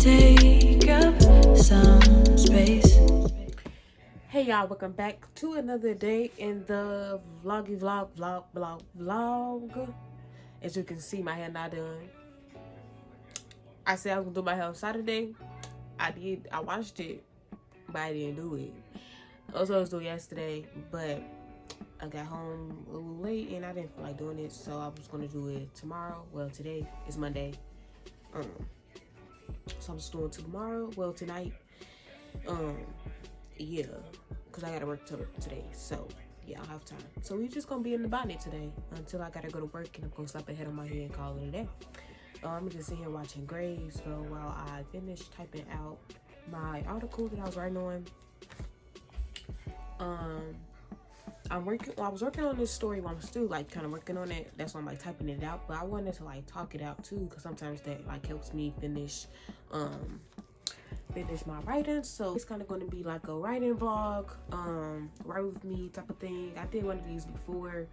take up some space. Hey y'all, welcome back to another day in the vlog. As you can see, my hair not done. I said I was gonna do my hair on Saturday. I did. I watched it, but I didn't do it. I was supposed to do it yesterday, but I got home a little late and I didn't feel like doing it, so I was gonna do it tomorrow. Well, today is Monday. So I'm just doing tomorrow. Well, tonight. Yeah, because I gotta work today, so yeah, I'll have time. So we just gonna be in the bonnet today until I gotta go to work, and I'm gonna slap a head on my head and call it a day. I'm just sitting here watching grades, so while I finish typing out my article that I was writing on, I was working on this story while I'm still like kind of working on it. That's why I'm like typing it out, but I wanted to like talk it out too, because sometimes that like helps me finish my writing. So it's kind of going to be like a writing vlog, write with me type of thing. I did one of these before,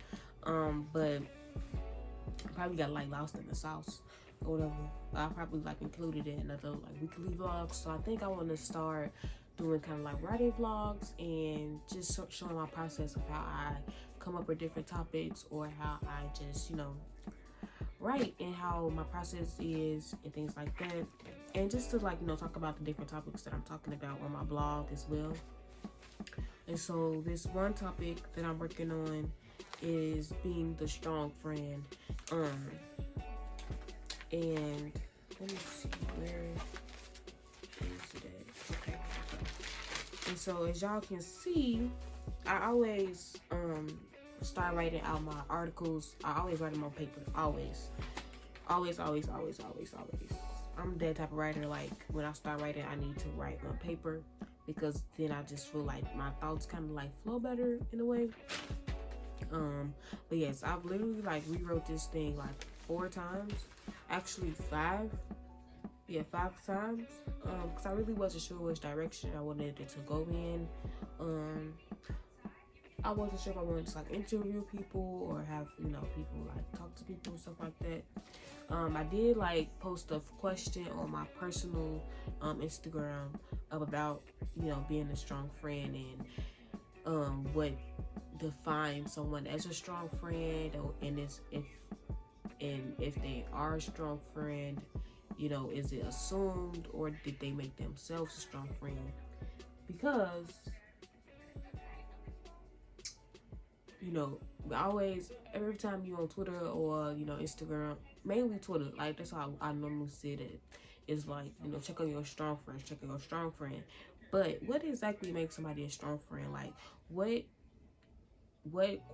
but I probably got like lost in the sauce or whatever. I probably like included it in another like weekly vlog. So I think I want to start doing kind of like writing vlogs and just showing my process of how I come up with different topics, or how I just, you know, write, and how my process is and things like that. And just to like, you know, talk about the different topics that I'm talking about on my blog as well. And so this one topic that I'm working on is being the strong friend. And let me see, where is it at? Okay. And so as y'all can see, I always start writing out my articles. I always write them on paper. Always. I'm that type of writer, like when I start writing, I need to write on paper, because then I just feel like my thoughts kind of like flow better in a way. But yes, I've literally like rewrote this thing like 4 times, actually 5. Yeah, 5 times, because I really wasn't sure which direction I wanted it to go in. I wasn't sure if I wanted to like interview people or have, you know, people like talk to people and stuff like that. I did like post a question on my personal Instagram about, you know, being a strong friend, and what defines someone as a strong friend, and if they are a strong friend, you know, is it assumed, or did they make themselves a strong friend? Because, you know, always, every time you on Twitter or, you know, Instagram, mainly Twitter, like that's how I normally see it. It's like, you know, check on your strong friend. But what exactly makes somebody a strong friend? Like, what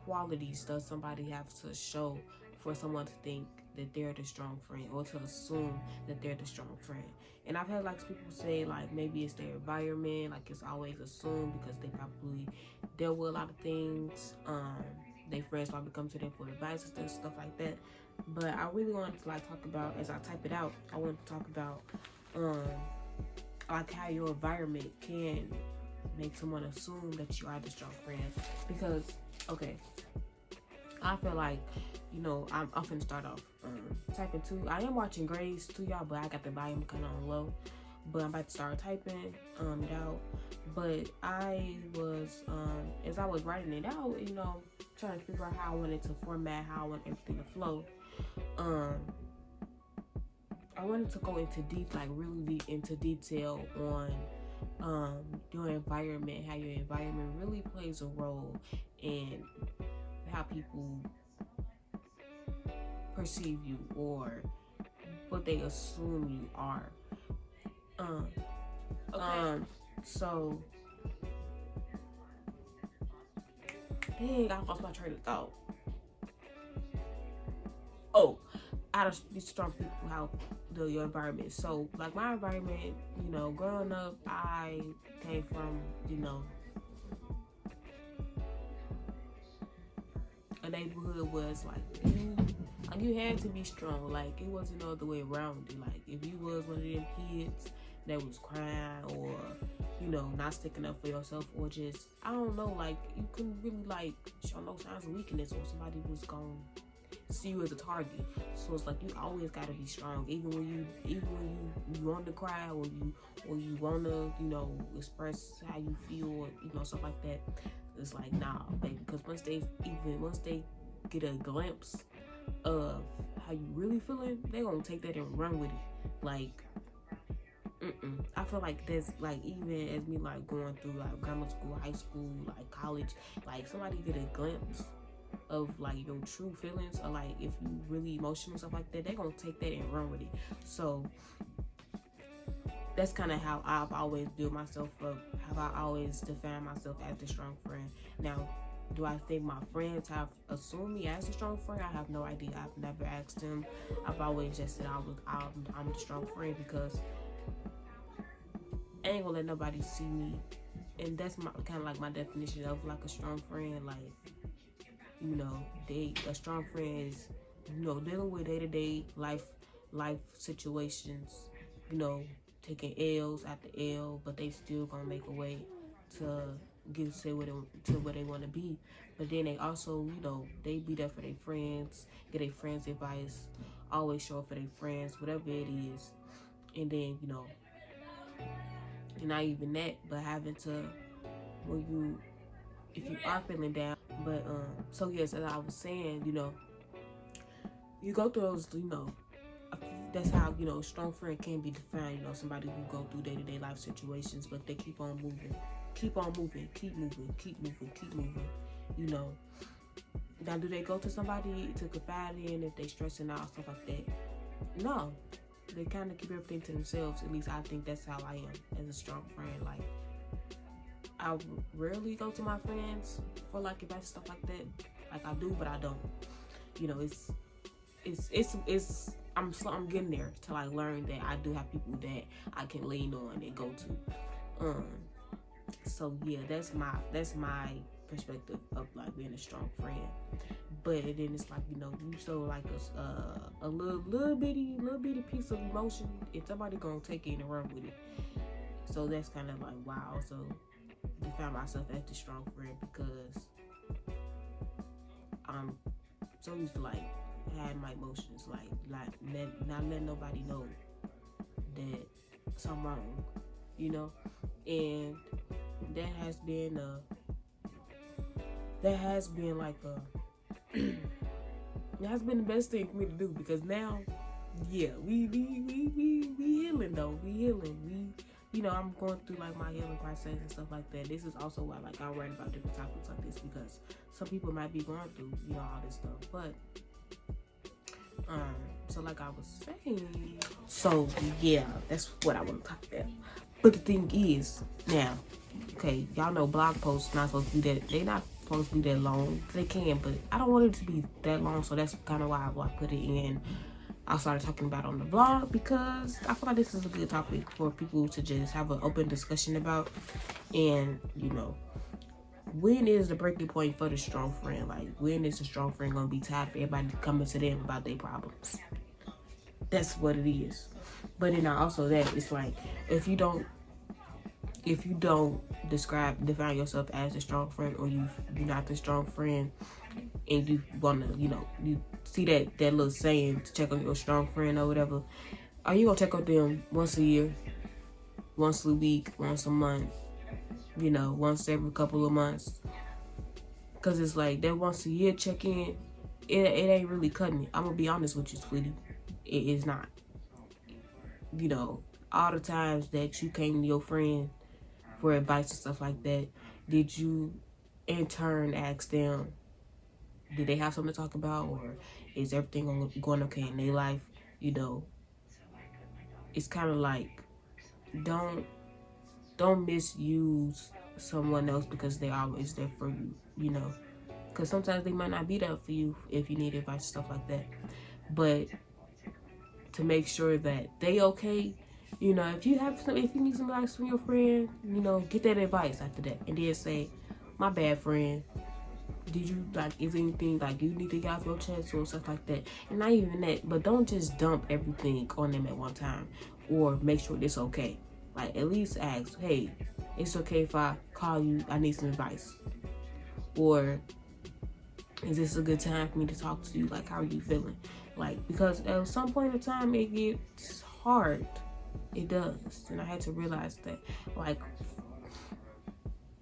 qualities does somebody have to show for someone to think that they're the strong friend, or to assume that they're the strong friend? And I've had like people say like maybe it's their environment, like it's always assumed because they probably dealt with a lot of things. Their friends probably come to them for advice and stuff like that. But I really wanted to like talk about, as I type it out, I want to talk about like how your environment can make someone assume that you are the strong friend. Because okay, I feel like, you know, I'm finna start off typing too. I am watching grades too, y'all, but I got the volume kind of on low. But I'm about to start typing it out. But I was, as I was writing it out, you know, trying to figure out how I wanted to format, how I want everything to flow. I wanted to go into really into detail on your environment, how your environment really plays a role in how people perceive you, or what they assume you are. So dang, I lost my train of thought. Oh, out of these strong people, how your environment. So like my environment, you know, growing up, I came from, you know, a neighborhood was like you had to be strong. Like it wasn't no other way around it. Like if you was one of them kids that was crying, or, you know, not sticking up for yourself, or just, I don't know, like you couldn't really like show no signs of weakness, or somebody was gonna see you as a target. So it's like you always gotta be strong, even when you want to cry, or you want to, you know, express how you feel, or, you know, stuff like that. It's like, nah, baby, because once they get a glimpse of how you really feeling, they gonna take that and run with it. Like, I feel like that's like, even as me like going through like grammar school, high school, like college, like somebody get a glimpse of like your true feelings, or like if you really emotional, stuff like that, they gonna take that and run with it. So that's kind of how I've always built myself up, how I always define myself as a strong friend. Now, do I think my friends have assumed me as a strong friend? I have no idea. I've never asked them. I've always just said I'm the strong friend, because I ain't gonna let nobody see me. And that's my kind of like my definition of like a strong friend. Like, you know, a strong friend is, you know, dealing with day-to-day life situations, you know, taking L's after L, but they still gonna make a way to get to where they want to be. But then they also, you know, they be there for their friends, get their friends advice, always show up for their friends, whatever it is. And then, you know, not even that, but having to, if you are feeling down. But so yes, as I was saying, you know, you go through those, you know, that's how, you know, strong friend can be defined. You know, somebody who go through day-to-day life situations, but they keep on moving, keep moving. You know, now do they go to somebody to confide in if they stressing out, stuff like that? No, they kind of keep everything to themselves. At least I think that's how I am as a strong friend. Like, I rarely go to my friends for like advice, stuff like that. Like I do, but I don't. You know, I'm getting there till I learn that I do have people that I can lean on and go to. So yeah, that's my perspective of like being a strong friend. But then it's like, you know, you show like a little bitty piece of emotion, if somebody gonna take it and run with it. So that's kind of like why I also define myself as the strong friend, because I'm so used to like having my emotions, like not letting nobody know that something wrong, you know. And that has been like it has been the best thing for me to do, because now, yeah, we healing though. We healing. You know, I'm going through like my healing process and stuff like that. This is also why like I write about different topics like this, because some people might be going through, you know, all this stuff. But so like I was saying, so yeah, that's what I want to talk about. But the thing is, now, okay, y'all know blog posts not supposed to be that, they not supposed to be that long. They can, but I don't want it to be that long, so that's kind of why I put it in. I started talking about on the vlog, because I feel like this is a good topic for people to just have an open discussion about. And, you know, when is the breaking point for the strong friend? Like, when is the strong friend gonna be tired of everybody coming to them about their problems? That's what it is. But then also that it's like, if you don't define yourself as a strong friend, or you're not the strong friend, and you wanna, you know, you see that little saying to check on your strong friend or whatever, are you gonna check on them once a year, once a week, once a month, you know, once every couple of months? Because it's like that once a year check in, it ain't really cutting it. I'm gonna be honest with you, sweetie, it is not. You know, all the times that you came to your friend for advice and stuff like that, did you in turn ask them, did they have something to talk about, or is everything going okay in their life? You know, it's kind of like, don't misuse someone else because they're always there for you, you know, because sometimes they might not be there for you if you need advice, stuff like that. But to make sure that they okay, you know, if you need some advice from your friend, you know, get that advice after that, and then say, my bad, friend, did you, like, is anything, like, you need to get off your chest or stuff like that? And not even that, but don't just dump everything on them at one time, or make sure it's okay. Like, at least ask, hey, it's okay if I call you, I need some advice. Or is this a good time for me to talk to you? Like, how are you feeling? Like, because at some point in time, it gets hard. It does. And I had to realize that, like,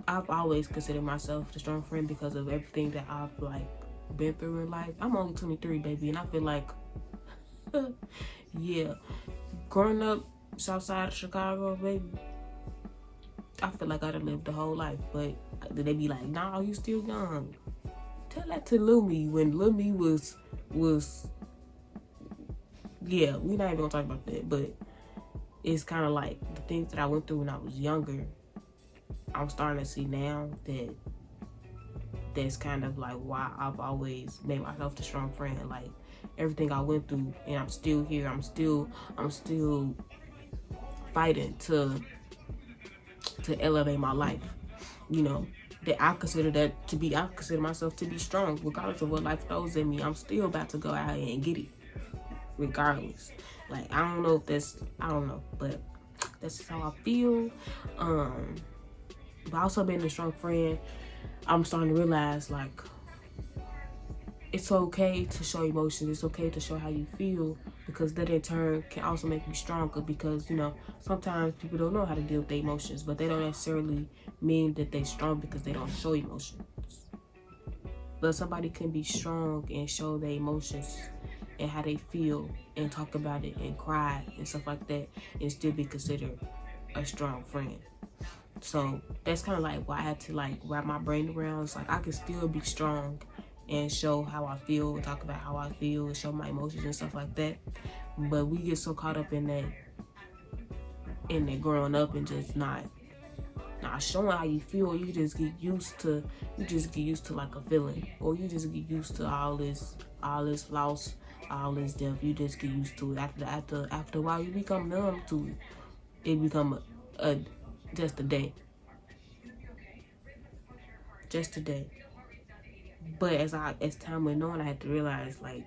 I've always considered myself the strong friend because of everything that I've, like, been through in life. I'm only 23, baby, and I feel like, yeah, growing up south side of Chicago, baby, I feel like I'd have lived the whole life. But they be like, nah, you still young. Tell that to Lil Me when Lil Me was yeah, we not even gonna talk about that, but it's kind of like the things that I went through when I was younger, I'm starting to see now that that's kind of like why I've always made myself the strong friend. Like, everything I went through, and I'm still here, I'm still fighting to elevate my life, you know. I consider myself to be strong. Regardless of what life throws at me, I'm still about to go out here and get it. Regardless. Like, I don't know, but that's just how I feel. But also being a strong friend, I'm starting to realize, like, it's okay to show emotions. It's okay to show how you feel, because that in turn can also make you stronger. Because, you know, sometimes people don't know how to deal with their emotions, but they don't necessarily mean that they're strong because they don't show emotions. But somebody can be strong and show their emotions and how they feel and talk about it and cry and stuff like that and still be considered a strong friend. So that's kind of like why I had to, like, wrap my brain around. It's like I can still be strong and show how I feel and talk about how I feel and show my emotions and stuff like that. But we get so caught up in that growing up and just not showing how you feel. You just get used to like a feeling, or you just get used to all this loss, all this death. You just get used to it. After a while, you become numb to it. It become just a day. But as time went on, I had to realize, like,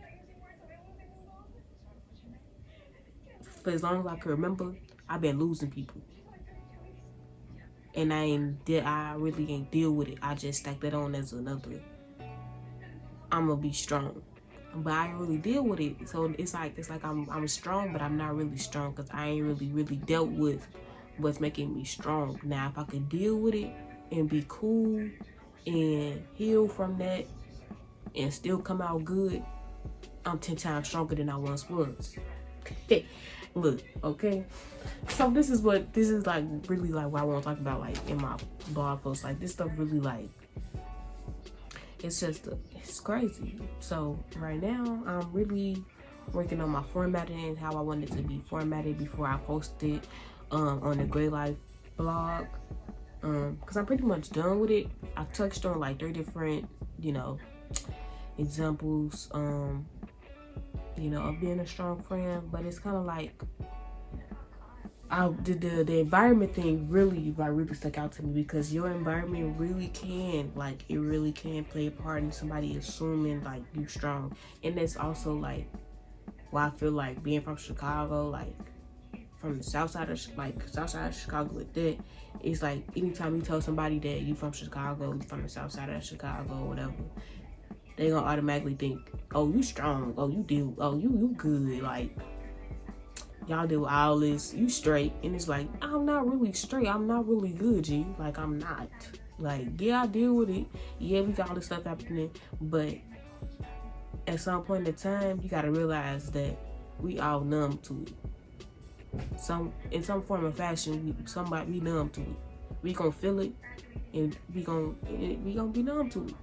for as long as I can remember, I've been losing people, and I really ain't deal with it. I just stack that on as another. I'm gonna be strong, but I ain't really deal with it. So it's like I'm strong, but I'm not really strong because I ain't really dealt with what's making me strong. Now, if I could deal with it and be cool and heal from that and still come out good, I'm 10 times stronger than I once was. Look, okay? So this is like really like what I want to talk about, like, in my blog post. Like, this stuff really, like, it's crazy. So right now I'm really working on my formatting and how I want it to be formatted before I post it on the Great Life blog, because I'm pretty much done with it. I touched on like 3 different, you know, examples, you know, of being a strong friend. But it's kind of like the environment thing really stuck out to me, because your environment really can play a part in somebody assuming like you strong. And that's also like why I feel like being from Chicago, like from the south side of Chicago with that, it's like anytime you tell somebody that you from Chicago, you from the south side of Chicago or whatever, they gonna automatically think, oh, you strong, oh, you good, like, y'all do all this, you straight. And it's like, I'm not really straight, I'm not really good, G. Like, I'm not. Like, yeah, I deal with it, yeah, we got all this stuff happening, but at some point in time, you gotta realize that we all numb to it. In some form or fashion, we numb to it. We gonna feel it, and we gonna be numb to it.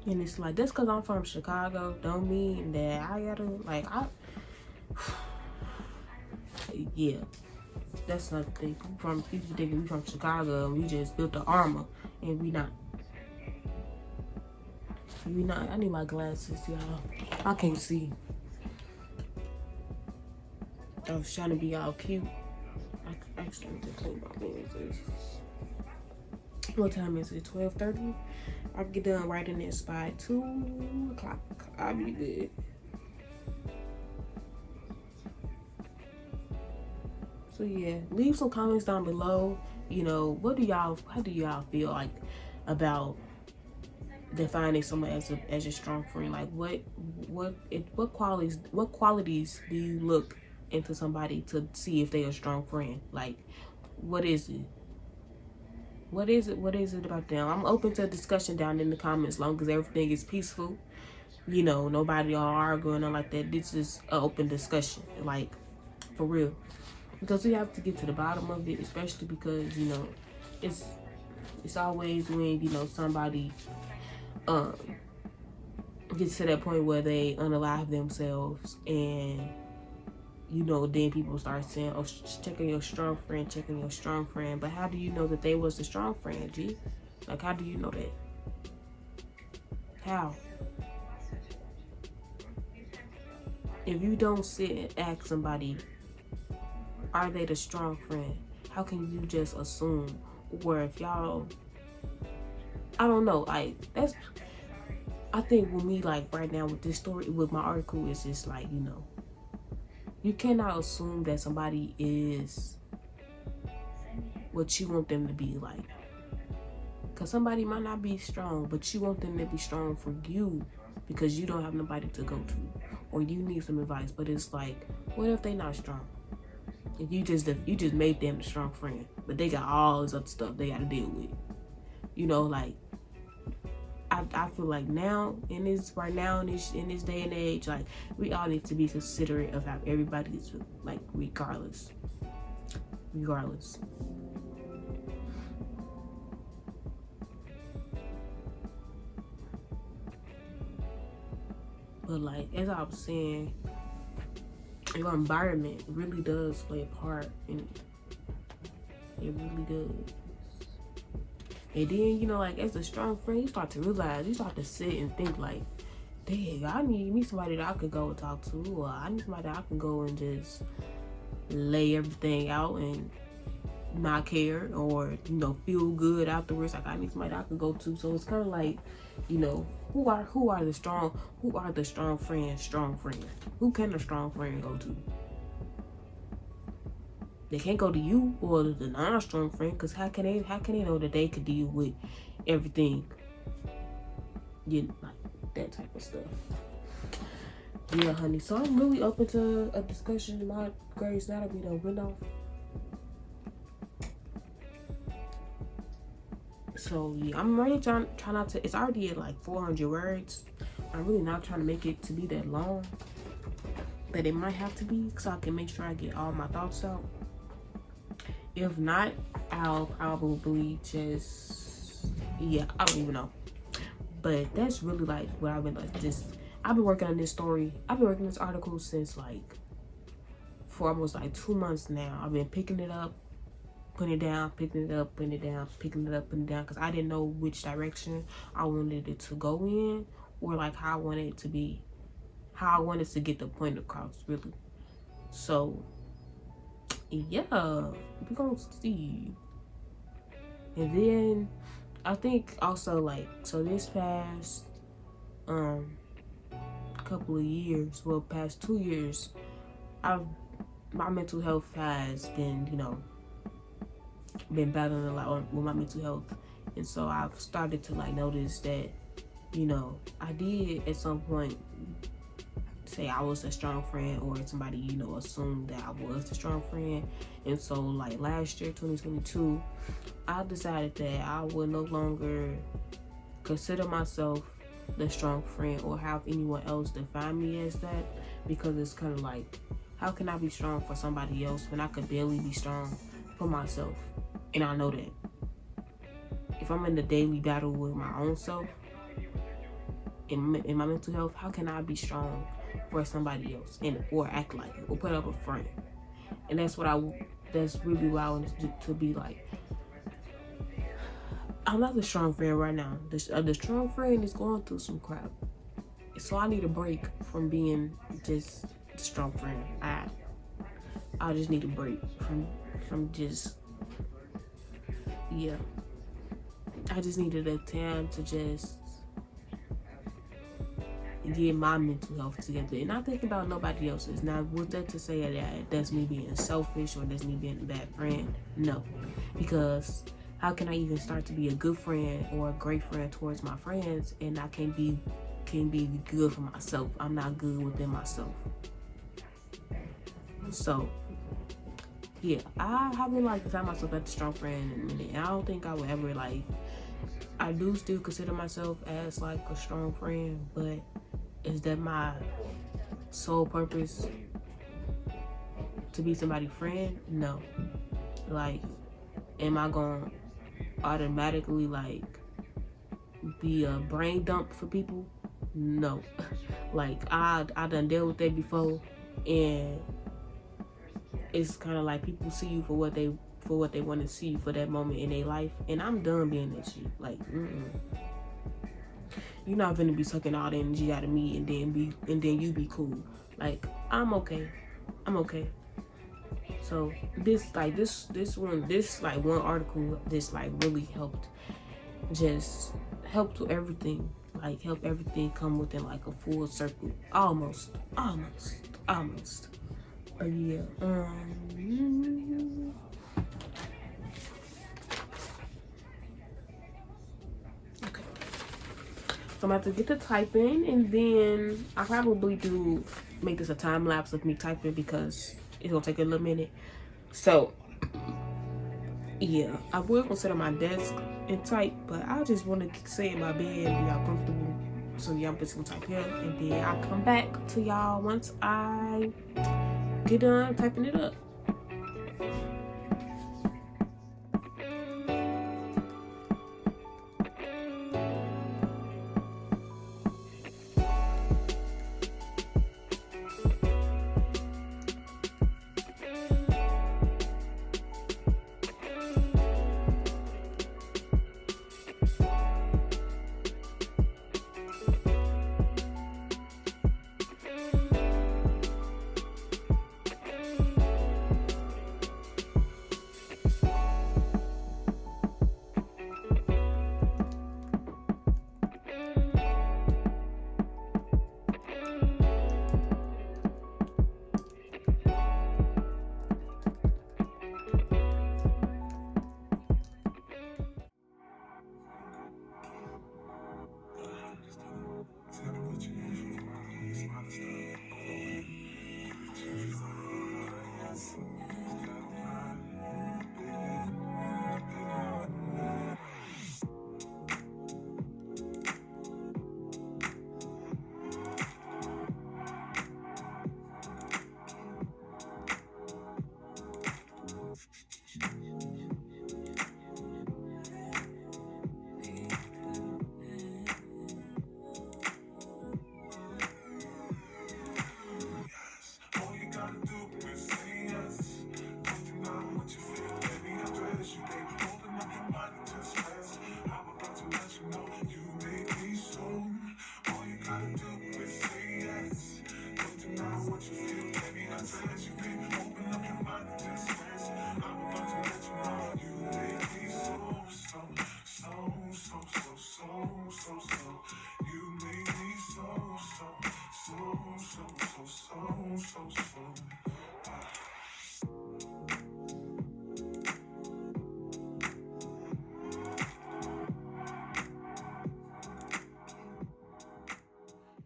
And it's like, just because I'm from Chicago don't mean that I gotta, like, yeah, that's another thing. People thinking we from Chicago and we just built the armor, and we not. I need my glasses, y'all. I can't see. I was trying to be all cute. I actually need to clean my lenses. What time is it? 12:30? I'll get done writing this by 2 o'clock. I'll be good. So yeah, leave some comments down below. You know, how do y'all feel like about defining someone as a strong friend? Like what qualities do you look into somebody to see if they're a strong friend? Like, what is it? What is it about them? I'm open to discussion down in the comments, as long as everything is peaceful. You know, nobody all arguing or like that. This is an open discussion, like, for real. Because we have to get to the bottom of it, especially because, you know, it's always when, you know, somebody gets to that point where they unalive themselves, and, you know, then people start saying, oh, checking your strong friend, checking your strong friend. But how do you know that they was the strong friend, G? Like, how do you know that? How? If you don't sit and ask somebody, are they the strong friend? How can you just assume? Or if y'all, I don't know, like, that's, I think with me, like, right now with this story, with my article, it's just like, you know, you cannot assume that somebody is what you want them to be, like, because somebody might not be strong, but you want them to be strong for you because you don't have nobody to go to, or you need some advice. But it's like, what if they not strong? If you just made them a strong friend, but they got all this other stuff they got to deal with. You know, like, I feel like now in this day and age, like, we all need to be considerate of how everybody is, like, regardless. But, like, as I was saying, your environment really does play a part in it. It really does. And then, you know, like, as a strong friend, you start to realize, you start to sit and think, like, dang, I need somebody that I could go and talk to, or I need somebody that I can go and just lay everything out and not care, or, you know, feel good afterwards. Like, I need somebody that I can go to. So it's kind of like, you know, who are the strong friends? Who can a strong friend go to? They can't go to you or the non-strong friend, because how can they know that they could deal with everything? You know, like that type of stuff. Yeah, honey. So I'm really open to a discussion. My grades that'll be the window. So yeah, I'm really trying not to. It's already at like 400 words. I'm really not trying to make it to be that long, but it might have to be, so I can make sure I get all my thoughts out. If not, I'll probably just, yeah, I don't even know. But that's really like what I've been like. I've been working on this story. I've been working on this article since like for almost like 2 months now. I've been picking it up, putting it down, picking it up, putting it down, picking it up, putting it down, because I didn't know which direction I wanted it to go in, or like how I wanted it to be, how I wanted to get the point across, really. So yeah, we're gonna see. And then I think also, like, so this past couple of years, well, past 2 years, my mental health has been, you know, been battling a lot with my mental health. And so I've started to like notice that, you know, I did at some point say I was a strong friend, or somebody, you know, assumed that I was a strong friend. And so like last year, 2022, I decided that I would no longer consider myself the strong friend or have anyone else define me as that, because it's kind of like, how can I be strong for somebody else when I could barely be strong for myself? And I know that if I'm in the daily battle with my own self in my mental health, how can I be strong for somebody else or act like it or put up a front? And that's really what I want to be like. I'm not the strong friend right now. The strong friend is going through some crap, so I need a break from being just the strong friend. I just need a break from just, yeah. I just needed a time to just get my mental health together and not think about nobody else's. Now, was that to say that that's me being selfish or that's me being a bad friend? No, because how can I even start to be a good friend or a great friend towards my friends and I can't be good for myself? I'm not good within myself. So yeah, I haven't like found myself as a strong friend in a minute. And I don't think I would ever like. I do still consider myself as like a strong friend, but is that my sole purpose to be somebody's friend? No. Like, am I gonna automatically like be a brain dump for people? No. Like I done dealt with that before, and it's kind of like people see you for what they want to see for that moment in their life, and I'm done being that shit. Like, you're not gonna be sucking all the energy out of me and then you be cool. Like, I'm okay. So this one article, this like really helped, just helped with everything. Like, help everything come within like a full circle, almost. But yeah, okay. So I'm about to get to typing, and then I probably do make this a time lapse of me typing because it's gonna take a little minute. So yeah, I will go sit on my desk and type, but I just want to stay in my bed and be all comfortable. So yeah, I'm just gonna type here, and then I'll come back to y'all once I get done typing it up.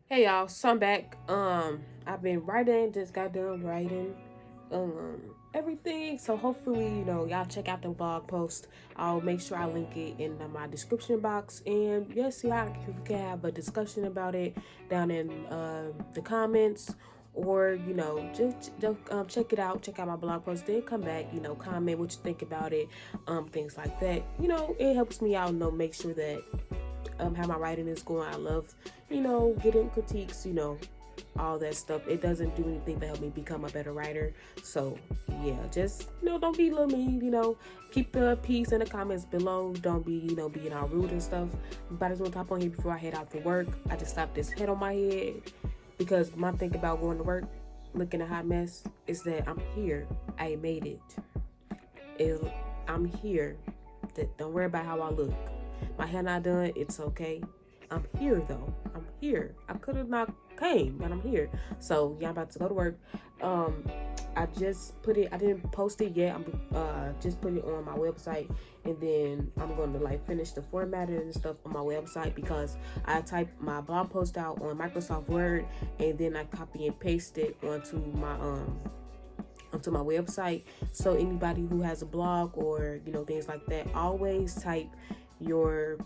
Hey y'all, so I'm back. I've been writing, just got done writing everything. So hopefully, y'all check out the blog post. I'll make sure I link it in my description box. And yes, y'all can have a discussion about it down in the comments. Or, just check it out. Check out my blog post. Then come back, comment what you think about it. Things like that. It helps me out, make sure that how my writing is going. I love, getting critiques, all that stuff. It doesn't do anything to help me become a better writer. So yeah, just don't be little mean, keep the peace in the comments below. Don't be, being all rude and stuff. But I just want to hop on here before I head out to work. I just slapped this head on my head because my think about going to work looking a hot mess is that I'm here. I made it. I'm here. Don't worry about how I look. My hair not done, it's okay. I'm here though. I'm here. here. I could have not came, but I'm here. So yeah, I'm about to go to work. I just put it, I didn't post it yet. I'm just put it on my website, and then I'm going to like finish the formatting and stuff on my website, because I type my blog post out on Microsoft Word, and then I copy and paste it onto my website. So anybody who has a blog or, you know, things like that, always type your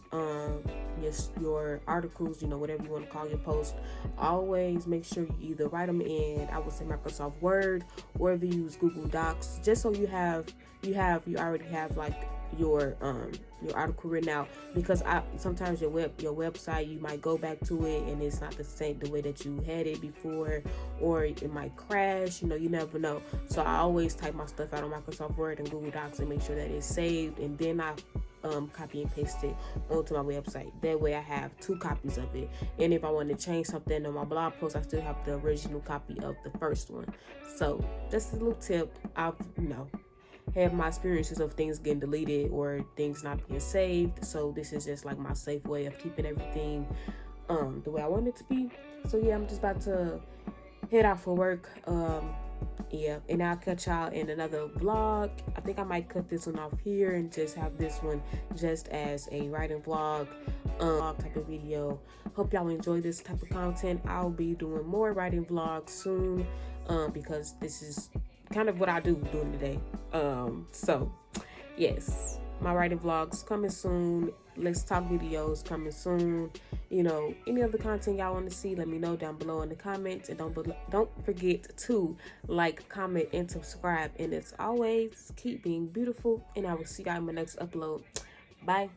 articles, you know, whatever you want to call your post. Always make sure you either write them in, I would say, Microsoft Word, or if you use Google Docs, just so you already have like your article written out, because sometimes your website, you might go back to it and it's not the way that you had it before, or it might crash, you know, you never know. So I always type my stuff out on Microsoft Word and Google Docs and make sure that it's saved, and then I copy and paste it onto my website. That way I have 2 copies of it, and if I want to change something on my blog post, I still have the original copy of the first one. So that's a little tip. I've, you know, have my experiences of things getting deleted or things not being saved, so this is just like my safe way of keeping everything the way I want it to be. So yeah, I'm just about to head out for work. Yeah, and I'll catch y'all in another vlog. I think I might cut this one off here and just have this one just as a writing vlog type of video. Hope y'all enjoy this type of content. I'll be doing more writing vlogs soon, because this is kind of what I do during the day. So yes, my writing vlogs coming soon. Let's talk videos coming soon. You know, any other content y'all want to see, let me know down below in the comments, and don't forget to like, comment, and subscribe. And as always, keep being beautiful, and I will see y'all in my next upload. Bye.